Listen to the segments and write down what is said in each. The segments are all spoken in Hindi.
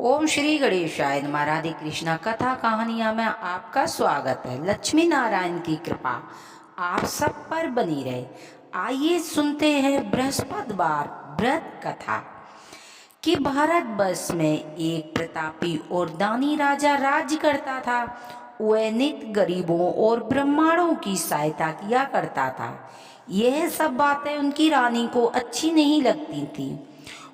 ओम श्री गणेशाय नमः। राधे कृष्णा कथा कहानियाँ में आपका स्वागत है। लक्ष्मी नारायण की कृपा आप सब पर बनी रहे। आइए सुनते हैं बृहस्पतिवार व्रत कथा कि भारत वर्ष में एक प्रतापी और दानी राजा राज्य करता था। वह नित्य गरीबों और ब्राह्मणों की सहायता किया करता था। यह सब बातें उनकी रानी को अच्छी नहीं लगती थी।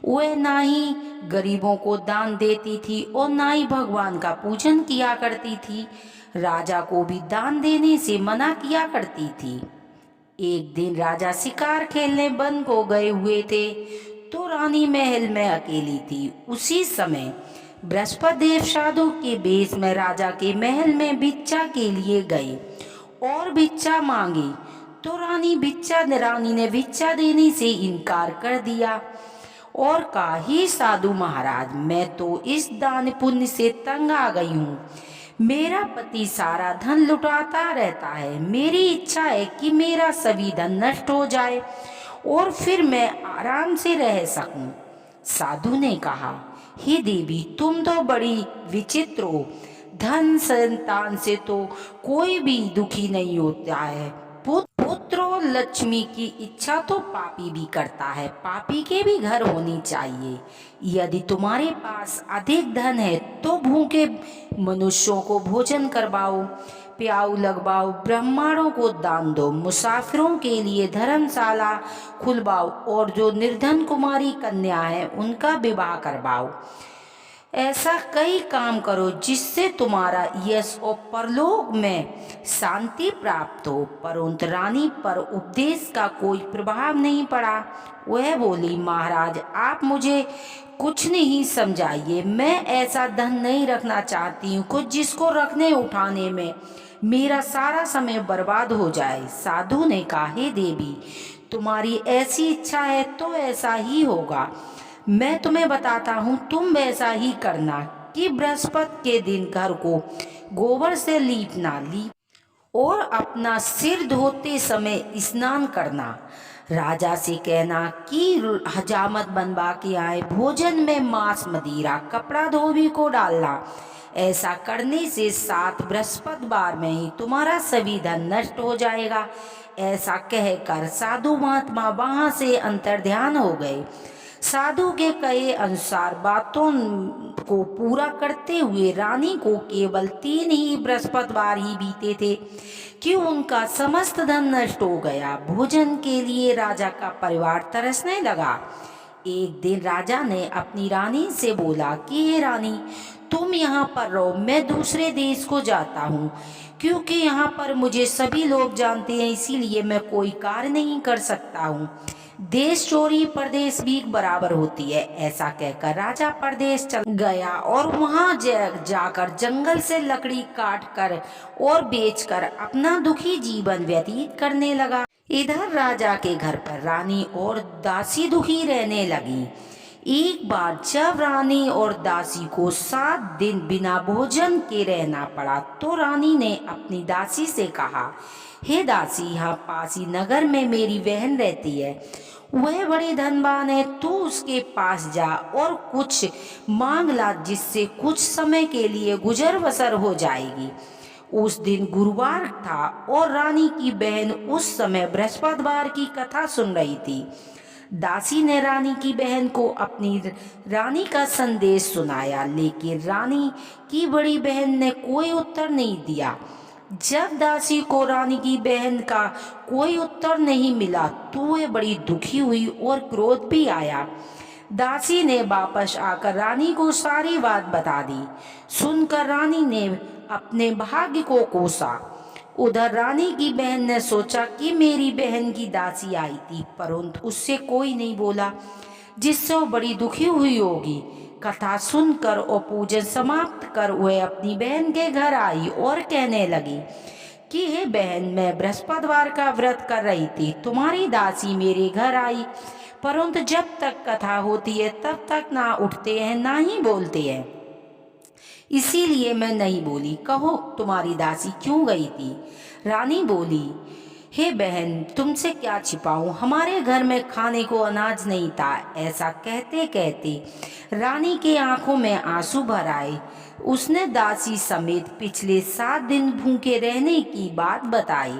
वह ना ही गरीबों को दान देती थी और ना ही भगवान का पूजन किया करती थी। राजा को भी दान देने से मना किया करती थी। एक दिन राजा शिकार खेलने वन को गए हुए थे तो रानी महल में अकेली थी। उसी समय बृहस्पति देव साधु के वेश में राजा के महल में भिक्षा के लिए गए और भिक्षा मांगी तो रानी ने भिक्षा देने से इनकार कर दिया और कहा, ही साधु महाराज, मैं तो इस दान पुण्य से तंग आ गई हूँ। मेरा पति सारा धन लुटाता रहता है। मेरी इच्छा है कि मेरा सभी धन नष्ट हो जाए और फिर मैं आराम से रह सकूं। साधु ने कहा, हे देवी, तुम तो बड़ी विचित्र हो। धन संतान से तो कोई भी दुखी नहीं होता है। पुत्र और लक्ष्मी की इच्छा तो पापी भी करता है। पापी के भी घर होनी चाहिए। यदि तुम्हारे पास अधिक धन है तो भूखे मनुष्यों को भोजन करवाओ, प्याऊ लगवाओ, ब्राह्मणों को दान दो, मुसाफिरों के लिए धर्मशाला खुलवाओ और जो निर्धन कुमारी कन्या है उनका विवाह करवाओ। ऐसा कई काम करो जिससे तुम्हारा यश और परलोक में शांति प्राप्त हो। परंतु रानी पर उपदेश का कोई प्रभाव नहीं पड़ा। वह बोली, महाराज, आप मुझे कुछ नहीं समझाइए। मैं ऐसा धन नहीं रखना चाहती हूँ कुछ जिसको रखने उठाने में मेरा सारा समय बर्बाद हो जाए। साधु ने कहा, हे देवी, तुम्हारी ऐसी इच्छा है तो ऐसा ही होगा। मैं तुम्हें बताता हूँ, तुम वैसा ही करना कि बृहस्पति के दिन घर को गोबर से लीपना और अपना सिर धोते समय स्नान करना। राजा से कहना कि हजामत बनवा के आए। भोजन में मांस, मदिरा, कपड़ा धोबी को डालना। ऐसा करने से 7 बृहस्पतिवार में ही तुम्हारा सभी धन नष्ट हो जाएगा। ऐसा कहकर साधु महात्मा वहां से अंतर्ध्यान हो गए। साधु के कहे अनुसार बातों को पूरा करते हुए रानी को केवल 3 ही बृहस्पतिवार ही बीते थे कि उनका समस्त धन नष्ट हो गया। भोजन के लिए राजा का परिवार तरसने लगा। एक दिन राजा ने अपनी रानी से बोला कि हे रानी, तुम यहाँ पर रहो, मैं दूसरे देश को जाता हूँ। क्योंकि यहाँ पर मुझे सभी लोग जानते हैं, इसीलिए मैं कोई कार्य नहीं कर सकता हूँ। देश चोरी परदेश भी बराबर होती है। ऐसा कहकर राजा परदेश चल गया और वहां जाकर जंगल से लकड़ी काट कर और बेचकर अपना दुखी जीवन व्यतीत करने लगा। इधर राजा के घर पर रानी और दासी दुखी रहने लगी। एक बार जब रानी और दासी को 7 दिन बिना भोजन के रहना पड़ा तो रानी ने अपनी दासी से कहा, हे दासी, यहाँ पासी नगर में मेरी बहन रहती है। वह बड़े धनवान है। तू उसके पास जा और कुछ मांग ला जिससे कुछ समय के लिए गुजर बसर हो जाएगी। उस दिन गुरुवार था और रानी की बहन उस समय बृहस्पतिवार की कथा सुन रही थी। दासी ने रानी की बहन को अपनी रानी का संदेश सुनाया, लेकिन रानी की बड़ी बहन ने कोई उत्तर नहीं दिया। जब दासी को रानी की बहन का कोई उत्तर नहीं मिला तो वह बड़ी दुखी हुई और क्रोध भी आया। दासी ने वापस आकर रानी को सारी बात बता दी। सुनकर रानी ने अपने भाग्य को कोसा। उधर रानी की बहन ने सोचा कि मेरी बहन की दासी आई थी, परंतु उससे कोई नहीं बोला, जिससे वो बड़ी दुखी हुई होगी। कथा सुनकर और पूजन समाप्त कर वह अपनी बहन के घर आई और कहने लगी कि हे बहन, मैं बृहस्पतिवार का व्रत कर रही थी। तुम्हारी दासी मेरे घर आई, परंतु जब तक कथा होती है तब तक ना उठते हैं ना ही बोलते हैं, इसीलिए मैं नहीं बोली। कहो, तुम्हारी दासी क्यों गई थी? रानी बोली, हे बहन, तुमसे क्या छिपाऊं, हमारे घर में खाने को अनाज नहीं था। ऐसा कहते कहते रानी के आंखों में आंसू भर आए। उसने दासी समेत पिछले 7 दिन भूखे रहने की बात बताई,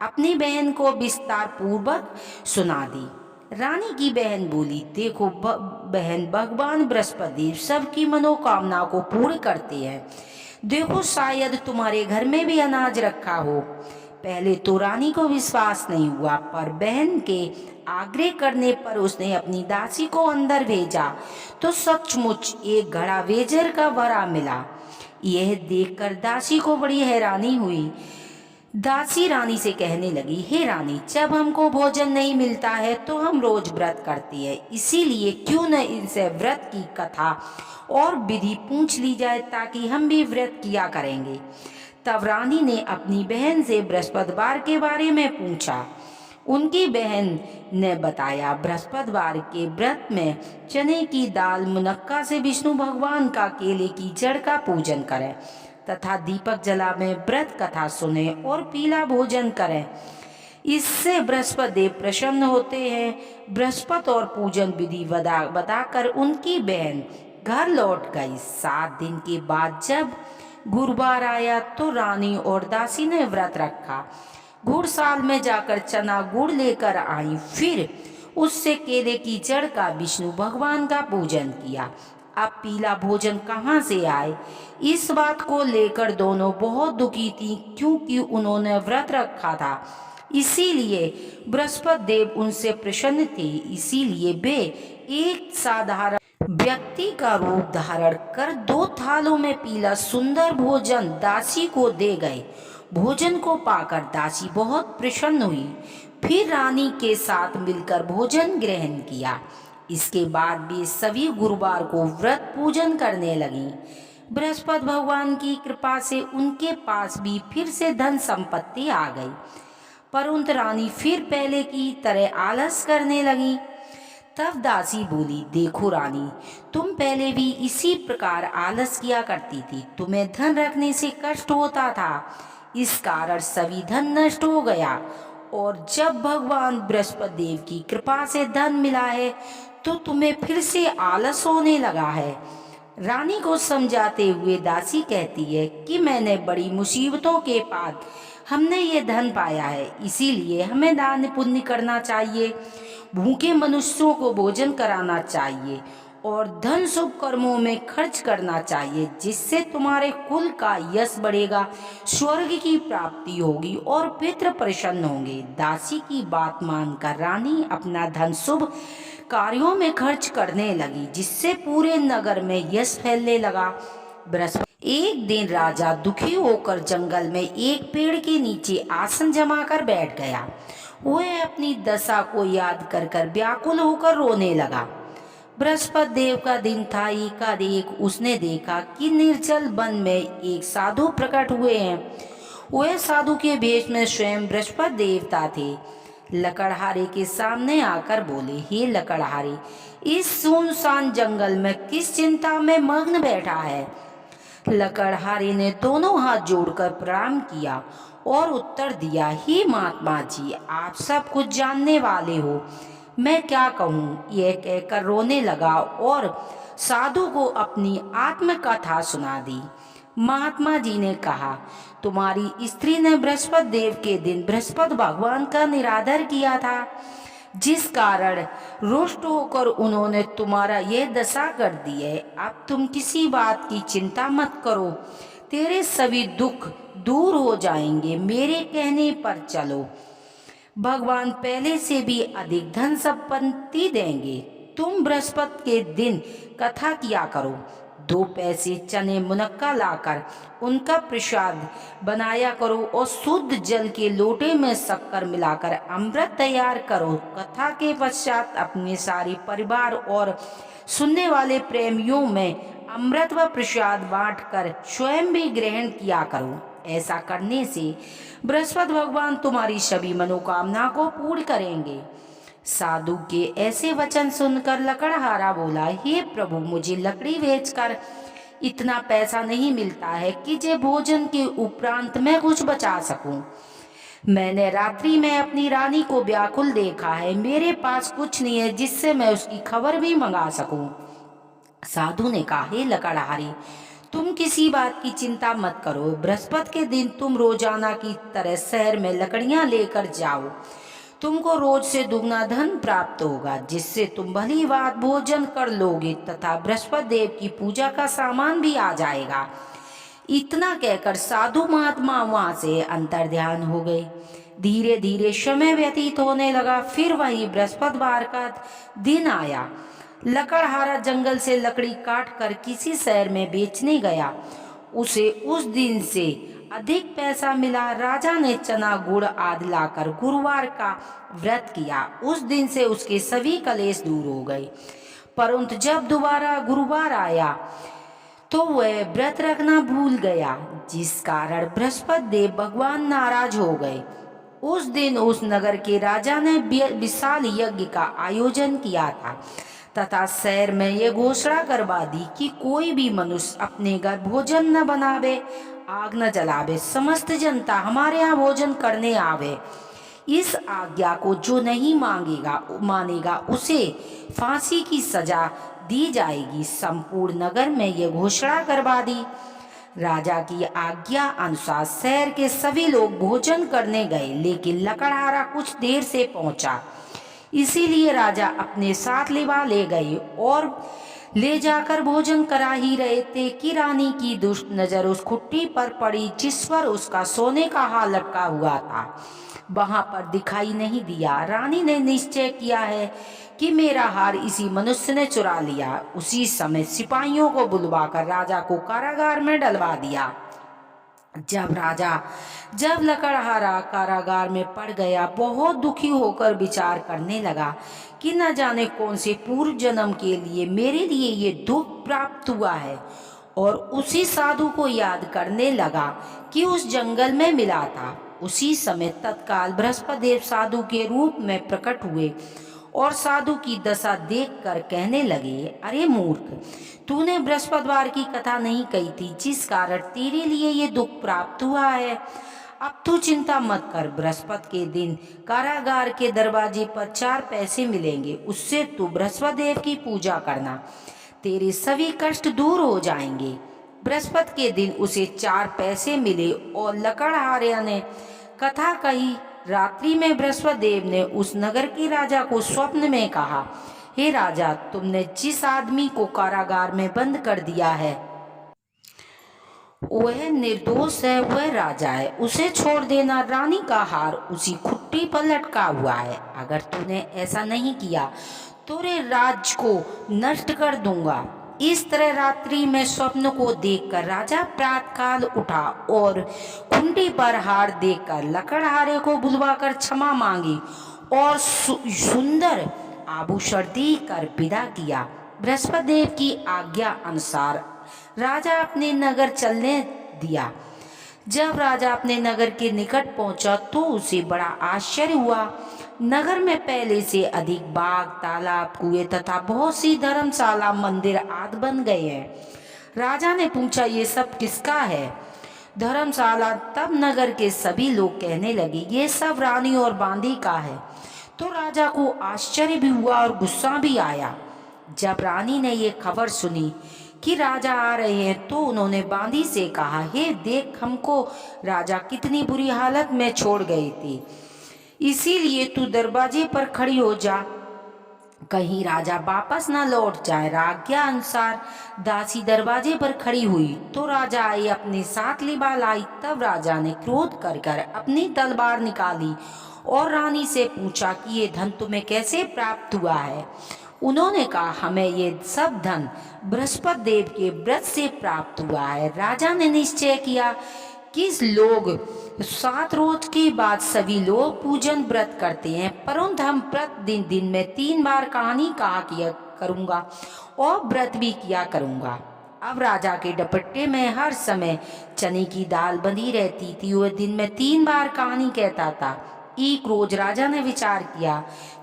अपनी बहन को विस्तार पूर्वक सुना दी। रानी की बहन बोली, देखो बहन, भगवान बृहस्पति सबकी मनोकामना को पूर्ण करते हैं। देखो, शायद तुम्हारे घर में भी अनाज रखा हो। पहले तो रानी को विश्वास नहीं हुआ, पर बहन के आग्रह करने पर उसने अपनी दासी को अंदर भेजा तो सचमुच एक घड़ा वेजर का भरा मिला। यह देखकर दासी को बड़ी हैरानी हुई। दासी रानी से कहने लगी, हे रानी, जब हमको भोजन नहीं मिलता है तो हम रोज व्रत करती है, इसीलिए क्यों न इनसे व्रत की कथा और विधि पूछ ली जाए, ताकि हम भी व्रत किया करेंगे। तब रानी ने अपनी बहन से बृहस्पतिवार के बारे में पूछा। उनकी बहन ने बताया, बृहस्पतिवार के व्रत में चने की दाल मुनक्का से विष्णु भगवान का केले की जड़ का पूजन करें तथा दीपक जला में व्रत कथा सुने और पीला भोजन करें। इससे बृहस्पति देव प्रसन्न होते हैं। बृहस्पति और पूजन विधि बताकर उनकी बहन घर लौट गई। 7 दिन के बाद जब गुरुवार आया तो रानी और दासी ने व्रत रखा। घुड़साल में जाकर चना गुड़ लेकर आई, फिर उससे केले की जड़ का विष्णु भगवान का पूजन किया। अब पीला भोजन कहाँ से आए, इस बात को लेकर दोनों बहुत दुखी थी, क्योंकि उन्होंने व्रत रखा था। इसीलिए बृहस्पति देव उनसे प्रसन्न थे। इसीलिए वे एक साधारण व्यक्ति का रूप धारण कर 2 थालों में पीला सुंदर भोजन दासी को दे गए। भोजन को पाकर दासी बहुत प्रसन्न हुई, फिर रानी के साथ मिलकर भोजन ग्रहण किया। इसके बाद वे सभी गुरुवार को व्रत पूजन करने लगी। बृहस्पति भगवान की कृपा से उनके पास भी फिर से धन संपत्ति आ गई, परंतु रानी फिर पहले की तरह आलस करने लगी। तब दासी बोली, देखो रानी, तुम पहले भी इसी प्रकार आलस किया करती थी। तुम्हें धन रखने से कष्ट होता था, इस कारण सभी धन नष्ट हो गया, और जब भगवान बृहस्पति देव की कृपा से धन मिला है तो तुम्हें फिर से आलस होने लगा है। रानी को समझाते हुए दासी कहती है कि मैंने बड़ी मुसीबतों के बाद हमने ये धन पाया है, इसीलिए हमें दान पुण्य करना चाहिए, भूखे मनुष्यों को भोजन कराना चाहिए और धन शुभ कर्मों में खर्च करना चाहिए, जिससे तुम्हारे कुल का यश बढ़ेगा, स्वर्ग की प्राप्ति होगी और पितृ प्रसन्न होंगे। दासी की बात मानकर रानी अपना धन शुभ कार्यों में खर्च करने लगी, जिससे पूरे नगर में यश फैलने लगा। बृहस्पति एक दिन राजा दुखी होकर जंगल में एक पेड़ के नीचे आसन जमाकर बैठ गया। वह अपनी दशा को याद कर कर व्याकुल होकर रोने लगा। बृहस्पति देव का दिन था। एकाएक उसने देखा कि निर्जल वन में एक साधु प्रकट हुए हैं। वह साधु के भेष में स्वयं बृहस्पति देवता थे। लकड़हारे के सामने आकर बोले, हे लकड़हारे, इस सुनसान जंगल में किस चिंता में मग्न बैठा है? लकड़हारे ने दोनों हाथ जोड़कर प्रणाम किया और उत्तर दिया, हे महात्मा जी, आप सब कुछ जानने वाले हो, मैं क्या कहूँ? यह कहकर रोने लगा और साधु को अपनी आत्मकथा सुना दी। महात्मा जी ने कहा, तुम्हारी स्त्री ने बृहस्पति देव के दिन बृहस्पति भगवान का निरादर किया था, जिस कारण रुष्ट होकर उन्होंने तुम्हारा यह दशा कर दी है। अब तुम किसी बात की चिंता मत करो, तेरे सभी दुख दूर हो जाएंगे। मेरे कहने पर चलो, भगवान पहले से भी अधिक धन संपत्ति देंगे। तुम बृहस्पति के दिन कथा किया करो, 2 पैसे चने मुनक्का लाकर उनका प्रसाद बनाया करो और शुद्ध जल के लोटे में शक्कर मिलाकर अमृत तैयार करो। कथा के पश्चात अपने सारे परिवार और सुनने वाले प्रेमियों में अमृत व प्रसाद बांटकर स्वयं भी ग्रहण किया करो। ऐसा करने से बृहस्पति भगवान तुम्हारी सभी मनोकामना को पूर्ण करेंगे। साधु के ऐसे वचन सुनकर लकड़हारा बोला, हे प्रभु, मुझे लकड़ी बेचकर इतना पैसा नहीं मिलता है कि जे भोजन के उपरांत मैं कुछ बचा सकूं। मैंने रात्रि में अपनी रानी को व्याकुल देखा है। मेरे पास कुछ नहीं है जिससे मैं उसकी खबर भी मंगा सकूं। साधु ने कहा, हे लकड़हारी, तुम किसी बात की चिंता मत करो। बृहस्पति के दिन तुम रोजाना की तरह शहर में लकड़ियां लेकर जाओ। तुमको रोज से दुगना धन प्राप्त होगा, जिससे तुम भली बात भोजन कर लोगे तथा बृहस्पति देव की पूजा का सामान भी आ जाएगा। इतना कहकर साधु महात्मा वहां से अंतर्ध्यान हो गए। धीरे धीरे समय व्यतीत होने लगा। फिर वही बृहस्पतिवार का दिन आया। लकड़हारा जंगल से लकड़ी काट कर किसी शहर में बेचने गया। उसे उस दिन से अधिक पैसा मिला। राजा ने चना गुड़ आदि लाकर गुरुवार का व्रत किया। उस दिन से उसके सभी कलेश दूर हो गए। परंतु जब दोबारा गुरुवार आया तो वह व्रत रखना भूल गया, जिस कारण बृहस्पति देव भगवान नाराज हो गए। उस दिन उस नगर के राजा ने विशाल यज्ञ का आयोजन किया था तथा शहर में यह घोषणा करवा दी कि कोई भी मनुष्य अपने घर भोजन न बनावे, आग न जलावे। समस्त जनता हमारे यहाँ भोजन करने आवे। इस आज्ञा को जो नहीं मानेगा उसे फांसी की सजा दी जाएगी। संपूर्ण नगर में यह घोषणा करवा दी। राजा की आज्ञा अनुसार शहर के सभी लोग भोजन करने गए, लेकिन लकड़हारा कुछ देर से पहुंचा। इसीलिए राजा अपने साथ लिवा ले गए और ले जाकर भोजन करा ही रहे थे कि रानी की दुष्ट नजर उस खुट्टी पर पड़ी जिस पर उसका सोने का हार लटका हुआ था। वहां पर दिखाई नहीं दिया। रानी ने निश्चय किया है कि मेरा हार इसी मनुष्य ने चुरा लिया। उसी समय सिपाहियों को बुलवाकर राजा को कारागार में डलवा दिया। जब लकड़हारा कारागार में पड़ गया, बहुत दुखी होकर विचार करने लगा कि न जाने कौन से पूर्व जन्म के लिए मेरे लिए ये दुख प्राप्त हुआ है। और उसी साधु को याद करने लगा कि उस जंगल में मिला था। उसी समय तत्काल बृहस्पति देव साधु के रूप में प्रकट हुए और साधु की दशा देखकर कहने लगे, अरे मूर्ख, तूने बृहस्पतिवार की कथा नहीं कही थी, जिस कारण तेरे लिए ये दुख प्राप्त हुआ है। अब तू चिंता मत कर। बृहस्पति के दिन कारागार के दरवाजे पर 4 पैसे मिलेंगे। उससे तू बृहस्पति देव की पूजा करना, तेरे सभी कष्ट दूर हो जाएंगे। बृहस्पति के दिन उसे 4 पैसे मिले और लकड़हारे ने कथा कही। रात्रि में बृहस्पति देव ने उस नगर के राजा को स्वप्न में कहा, हे राजा, तुमने जिस आदमी को कारागार में बंद कर दिया है वह निर्दोष है, वह राजा है, उसे छोड़ देना। रानी का हार उसी खुट्टी पर लटका हुआ है। अगर तूने ऐसा नहीं किया तो तेरे राज्य को नष्ट कर दूंगा। इस तरह रात्रि में स्वप्न को देखकर राजा प्रातःकाल उठा और खुंटी पर हार देखकर लकड़हारे को बुलवाकर क्षमा मांगी और सुंदर आभूषण देकर विदा किया। बृहस्पति देव की आज्ञा अनुसार राजा अपने नगर चलने दिया। जब राजा अपने नगर के निकट पहुंचा तो उसे बड़ा आश्चर्य हुआ। नगर में पहले से अधिक बाग, तालाब, कुएं तथा बहुत सी धर्मशाला, मंदिर आदि बन गए हैं। राजा ने पूछा, ये सब किसका है? धर्मशाला। तब नगर के सभी लोग कहने लगे, ये सब रानी और बांदी का है। तो राजा को आश्चर्य भी हुआ और गुस्सा भी आया। जब रानी ने ये खबर सुनी कि राजा आ रहे हैं तो उन्होंने बांदी से कहा, हे देख, हमको राजा कितनी बुरी हालत में छोड़ गए थे, इसीलिए तू दरवाजे पर खड़ी हो जा, कहीं राजा वापस न लौट जाए। आज्ञा अनुसार दासी दरवाजे पर खड़ी हुई तो राजा आई, अपने साथ लिबा लाई। तब राजा ने क्रोध कर अपनी तलवार निकाली और रानी से पूछा कि ये धन तुम्हें कैसे प्राप्त हुआ है? उन्होंने कहा, हमें ये सब धन बृहस्पति देव के व्रत से प्राप्त हुआ है। राजा ने निश्चय किया कि लोग 7 रोज के बाद सभी लोग पूजन व्रत करते हैं, परंतु हम प्रतिदिन दिन में 3 बार कहानी कहा किया करूँगा और व्रत भी किया करूँगा। अब राजा के दुपट्टे में हर समय चने की दाल बंधी रहती थी। वह दिन में 3 बार कहानी कहता था। एक रोज राजा ने विचार किया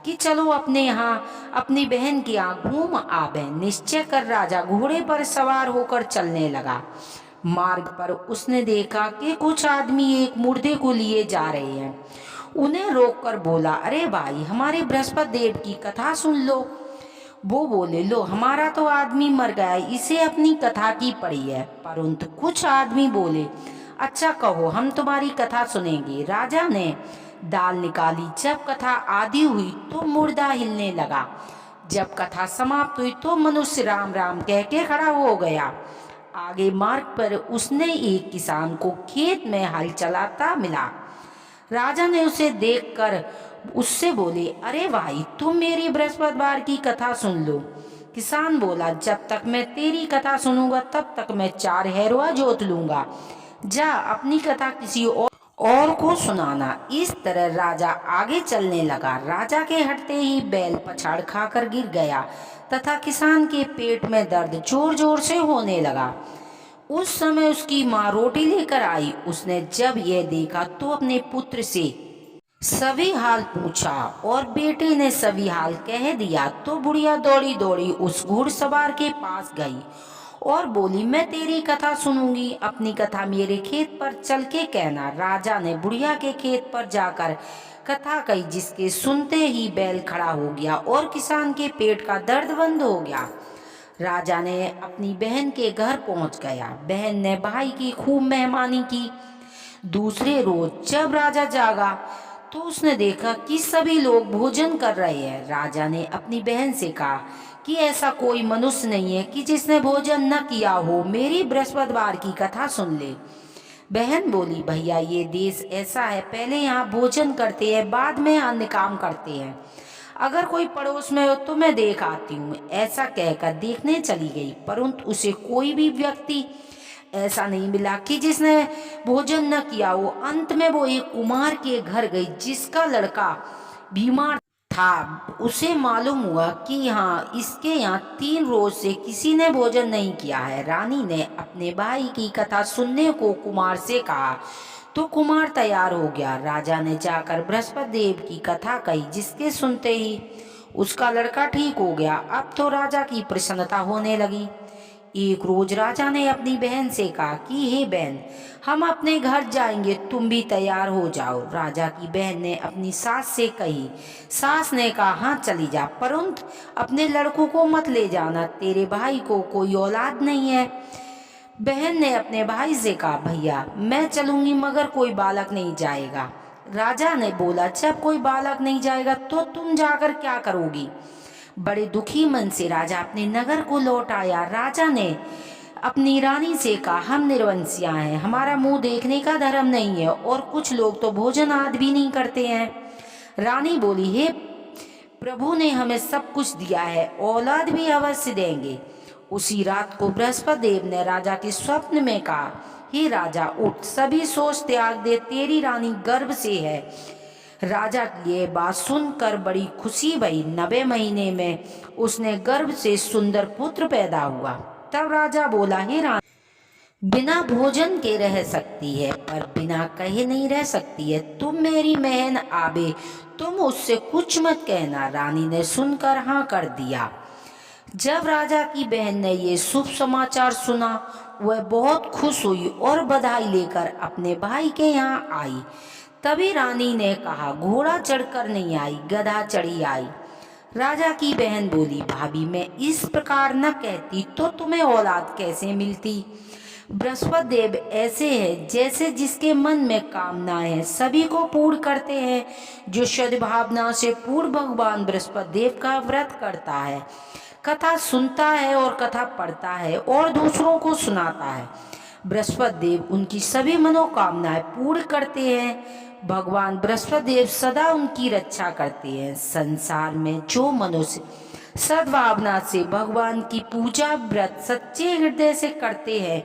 कि चलो अपने यहाँ अपनी बहन के यहाँ घूम आवे। निश्चय कर राजा घोड़े पर सवार होकर चलने लगा। मार्ग पर उसने देखा कि कुछ आदमी एक मुर्दे को लिए जा रहे हैं। उन्हें रोककर बोला, अरे भाई, हमारे बृहस्पति देव की कथा सुन लो। वो बोले, लो, हमारा तो आदमी मर गया है, इसे अपनी कथा की पड़ी है। परंतु कुछ आदमी बोले, अच्छा कहो, हम तुम्हारी कथा सुनेंगे। राजा ने दाल निकाली। जब कथा आधी हुई तो मुर्दा हिलने लगा। जब कथा समाप्त हुई तो मनुष्य राम राम कह के खड़ा हो गया। आगे मार्ग पर उसने एक किसान को खेत में हल चलाता मिला। राजा ने उसे देखकर उससे बोले, अरे भाई, तुम मेरी बृहस्पतिवार की कथा सुन लो। किसान बोला, जब तक मैं तेरी कथा सुनूंगा तब तक मैं 4 हैरुआ जोत लूंगा। जा, अपनी कथा किसी और को सुनाना। इस तरह राजा आगे चलने लगा। राजा के हटते ही बैल पछाड़ खाकर गिर गया तथा किसान के पेट में दर्द जोर जोर से होने लगा। उस समय उसकी माँ रोटी लेकर आई। उसने जब यह देखा तो अपने पुत्र से सभी हाल पूछा और बेटे ने सभी हाल कह दिया। तो बुढ़िया दौड़ी दौड़ी उस घुड़सवार के पास गई और बोली, मैं तेरी कथा सुनूंगी, अपनी कथा मेरे खेत पर चल के कहना। राजा ने बुढ़िया के खेत पर जाकर कथा कही, जिसके सुनते ही बैल खड़ा हो गया और किसान के पेट का दर्द बंद हो गया। राजा ने अपनी बहन के घर पहुंच गया। बहन ने भाई की खूब मेहमानी की। दूसरे रोज जब राजा जागा तो उसने देखा कि सभी लोग भोजन कर रहे हैं। राजा ने अपनी बहन से कहा कि ऐसा कोई मनुष्य नहीं है कि जिसने भोजन न किया हो, मेरी बृहस्पतिवार की कथा सुन ले। बहन बोली, भैया, ये देश ऐसा है, पहले यहाँ भोजन करते हैं, बाद में अन्य काम करते हैं। अगर कोई पड़ोस में हो तो मैं देख आती हूँ। ऐसा कहकर देखने चली गई, परंतु उसे कोई भी व्यक्ति ऐसा नहीं मिला कि जिसने भोजन न किया हो। अंत में वो एक कुम्हार के घर गई जिसका लड़का बीमार था। उसे मालूम हुआ कि इसके यहाँ 3 रोज से किसी ने भोजन नहीं किया है। रानी ने अपने भाई की कथा सुनने को कुमार से कहा तो कुमार तैयार हो गया। राजा ने जाकर बृहस्पति देव की कथा कही, जिसके सुनते ही उसका लड़का ठीक हो गया। अब तो राजा की प्रसन्नता होने लगी। एक रोज राजा ने अपनी बहन से कहा कि हे बहन, हम अपने घर जाएंगे, तुम भी तैयार हो जाओ। राजा की बहन ने अपनी सास से कही। सास ने कहा, हाँ चली जा, परंतु अपने लड़कों को मत ले जाना, तेरे भाई को कोई औलाद नहीं है। बहन ने अपने भाई से कहा, भैया मैं चलूंगी मगर कोई बालक नहीं जाएगा। राजा ने बोला, जब कोई बालक नहीं जाएगा तो तुम जाकर क्या करोगी। बड़े दुखी मन से राजा अपने नगर को लौट आया। राजा ने अपनी रानी से कहा, हम निर्वंशिया हैं, हमारा मुंह देखने का धर्म नहीं है और कुछ लोग तो भोजन आदि भी नहीं करते हैं। रानी बोली, हे प्रभु ने हमें सब कुछ दिया है, औलाद भी अवश्य देंगे। उसी रात को बृहस्पति देव ने राजा के स्वप्न में कहा, हे राजा, उठ, सभी सोच त्याग दे, तेरी रानी गर्भ से है। राजा की ये बात सुनकर बड़ी खुशी भई। 90 महीने में उसने गर्भ से सुंदर पुत्र पैदा हुआ। तब राजा बोला, हे रानी, बिना भोजन के रह सकती है पर बिना कहे नहीं रह सकती है। तुम मेरी बहन आबे, तुम उससे कुछ मत कहना। रानी ने सुनकर हाँ कर दिया। जब राजा की बहन ने ये शुभ समाचार सुना, वह बहुत खुश हुई और बधाई लेकर अपने भाई के यहाँ आई। तभी रानी ने कहा, घोड़ा चढ़कर नहीं आई, गधा चढ़ी आई। राजा की बहन बोली, भाभी, मैं इस प्रकार न कहती तो तुम्हें औलाद कैसे मिलती। बृहस्पति देव ऐसे है जैसे जिसके मन में कामना है सभी को पूर्ण करते हैं। जो सद्भावना से पूर्ण भगवान बृहस्पति देव का व्रत करता है, कथा सुनता है और कथा पढ़ता है और दूसरों को सुनाता है, बृहस्पति देव उनकी सभी मनोकामनाएं पूर्ण करते हैं। भगवान बृहस्पति देव सदा उनकी रक्षा करते हैं। संसार में जो मनुष्य सद्भावना से भगवान की पूजा व्रत सच्चे हृदय से करते हैं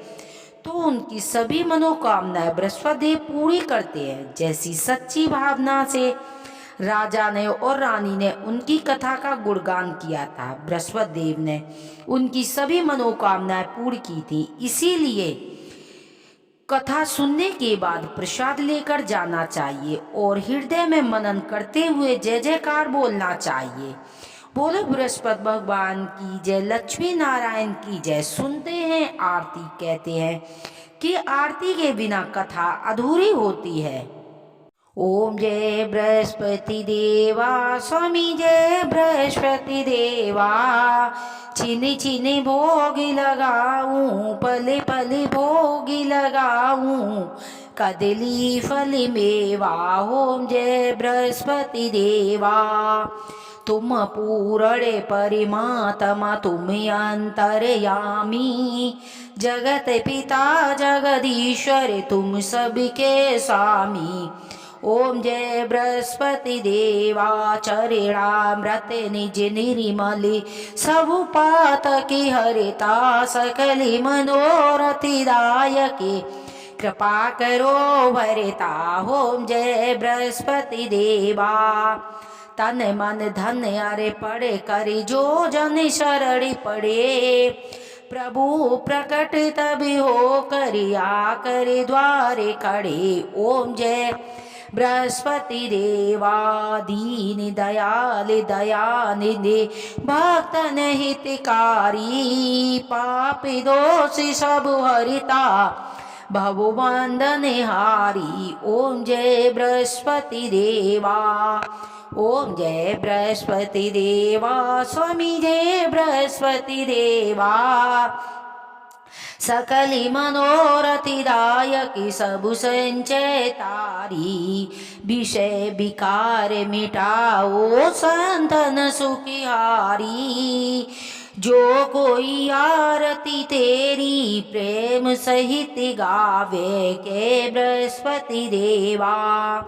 तो उनकी सभी मनोकामनाएं बृहस्पति देव पूरी करते हैं। जैसी सच्ची भावना से राजा ने और रानी ने उनकी कथा का गुणगान किया था, बृहस्पति देव ने उनकी सभी मनोकामनाएं पूरी की थी। इसीलिए कथा सुनने के बाद प्रसाद लेकर जाना चाहिए और हृदय में मनन करते हुए जय जयकार बोलना चाहिए। बोलो बृहस्पति भगवान की जय, लक्ष्मी नारायण की जय। सुनते हैं आरती, कहते हैं कि आरती के बिना कथा अधूरी होती है। ओम जय बृहस्पति देवा, स्वामी जय बृहस्पति देवा। छिन छिन भोग लगाऊं, पल पल भोग लगाऊं, कदली फल मेवा। ओम जय बृहस्पति देवा। तुम पूर्ण परिमात्मा, तुम अंतर्यामी, जगत पिता जगदीश्वर, तुम सबके स्वामी। ओम जय बृहस्पति देवा। चरणामृत निज निर्मली, सबु पातकी हरिता, सकली मनोरथि दायके, कृपा करो भरिता। ओम जय बृहस्पति देवा। तन मन धन अरे पड़े करी, जो जन शरण पड़े, प्रभु प्रकट तभी हो करिया, करे द्वारे खड़े। ओम जय बृहस्पति देवा। दीन दयाल दयानिधि, भक्तन हितकारी, पापी दोषी सब हरिता, भव बंधन हारी। ओम जय बृहस्पति देवा। ओम जय बृहस्पति देवा, स्वामी जय बृहस्पति देवा। सकली मनोरथि दायकी, सबु संचय तारी, विषय विकार मिटाओ, संतन सुखिहारी। जो कोई आरती तेरी, प्रेम सहित गावे, के बृहस्पति देवा।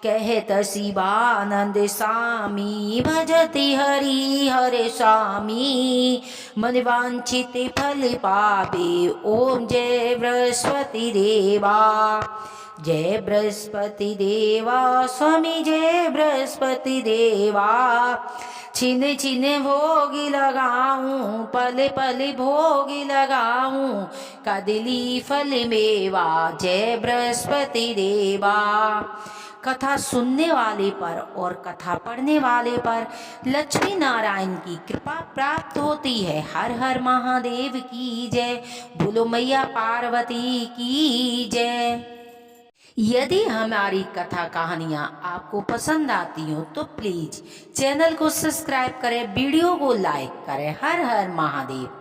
कहत शिवानंद स्वामी, भजति हरि हर स्वामी, मन वांछित फल पावे। ओम जय बृहस्पति देवा। जय बृहस्पति देवा, स्वामी जय बृहस्पति देवा। छिन छिन भोग लगाऊं, पल पल भोग लगाऊं, कदली फल मेवा। जय बृहस्पति देवा। कथा सुनने वाले पर और कथा पढ़ने वाले पर लक्ष्मी नारायण की कृपा प्राप्त होती है। हर हर महादेव की जय। बोलो मैया पार्वती की जय। यदि हमारी कथा कहानियाँ आपको पसंद आती हो तो प्लीज़ चैनल को सब्सक्राइब करें, वीडियो को लाइक करें। हर हर महादेव।